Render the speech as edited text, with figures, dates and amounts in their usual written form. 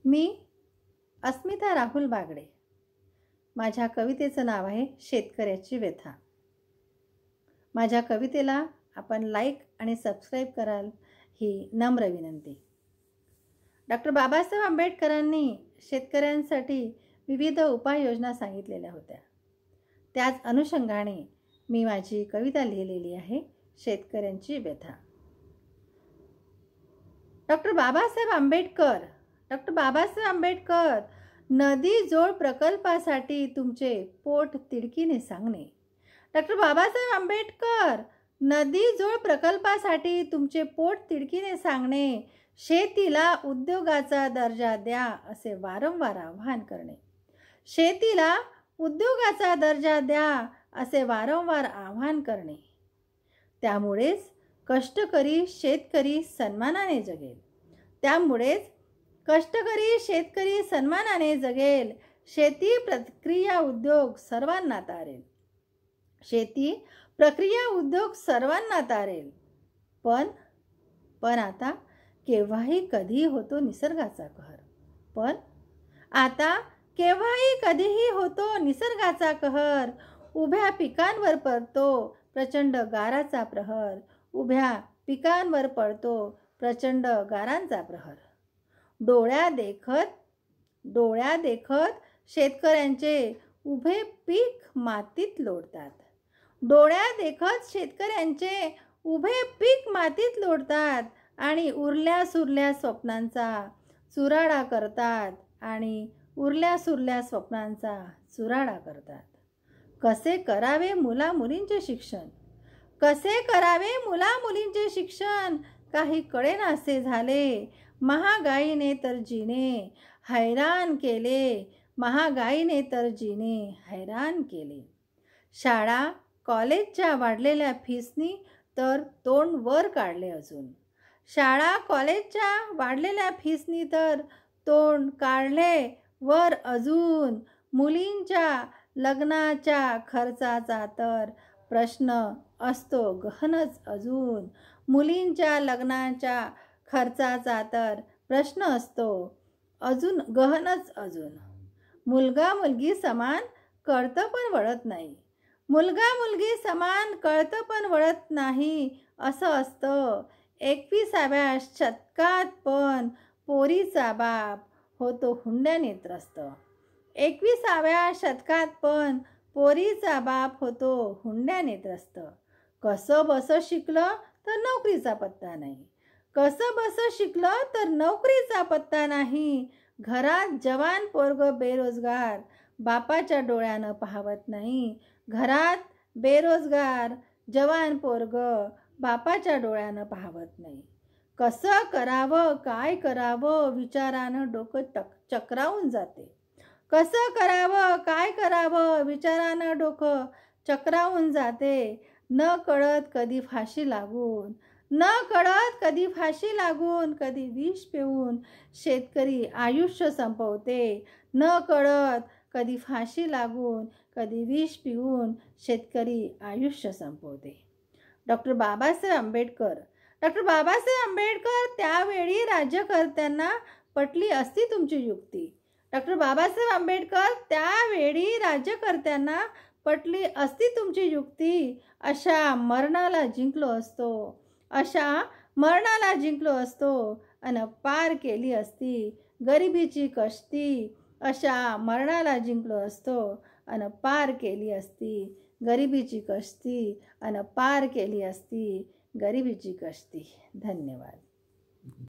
मी अस्मिता राहुल बागडे। माझ्या कवितेचं नाव आहे शेतकऱ्याची व्यथा। माझ्या कवितेला आपण लाईक आणि सबस्क्राईब कराल ही नम्र विनंती। डॉक्टर बाबासाहेब आंबेडकरांनी शेतकऱ्यांसाठी विविध उपाययोजना सांगितलेल्या होत्या। त्याच अनुषंगाने मी माझी कविता लिहिलेली आहे शेतकऱ्यांची व्यथा। डॉक्टर बाबासाहेब आंबेडकर नदी जोड प्रकल्पासाठी तुमचे पोट तिडकीने सांगणे। डॉक्टर बाबासाहेब आंबेडकर नदी जोड प्रकल्पासाठी तुमचे पोट तिडकीने सांगणे। शेतीला उद्योगाचा दर्जा द्या असे वारंवार आवाहन करणे। शेतीला उद्योगाचा दर्जा द्या असे वारंवार आवाहन करणे। त्यामुळेच कष्टकरी शेतकरी सन्मानाने जगेल। शेती प्रक्रिया उद्योग सर्वांना तारेल। पण आता केव्हाही कधीही होतो निसर्गाचा कहर। उभ्या पिकांवर पडतो प्रचंड गारांचा प्रहर। डोळ्या देखत शेतकऱ्यांचे उभे पीक मातीत लोटतात आणि उरल्या सुरल्या स्वप्नांचा चुराडा करतात। कसे करावे मुला मुलींचे शिक्षण काही कळेनासे झाले। महागाईने तर जीने हैराण केले। शाळा कॉलेजच्या वाढलेल्या फीसनी तर तोंड वर काढले अजून। मुलींच्या लग्नाच्या खर्चाचा तर प्रश्न असतो गहनच अजून। मुलगा मुलगी समान कळतं पण वळत नाही असं असतं। 21व्या शतकात पण पोरीचा बाप होतो हुंड्याने त्रस्त। कसं बस शिकलं तर नोकरीचा पत्ता नाही। घरात जवान पोरग बेरोजगार बापाच्या डोळ्यानं पाहवत नाही। कसं करावं काय करावं विचारानं डोकं चक्रावून जाते। न कळत कधी फाशी लागून कधी विष पिऊन शेतकरी आयुष्य संपवते। डॉक्टर बाबासाहेब आंबेडकर त्यावेळी राज्यकर्त्यांना पटली असती तुमची युक्ती। अशा मरणाला जिंकलो असतो अन पार केली असती गरिबीची कष्टी। धन्यवाद।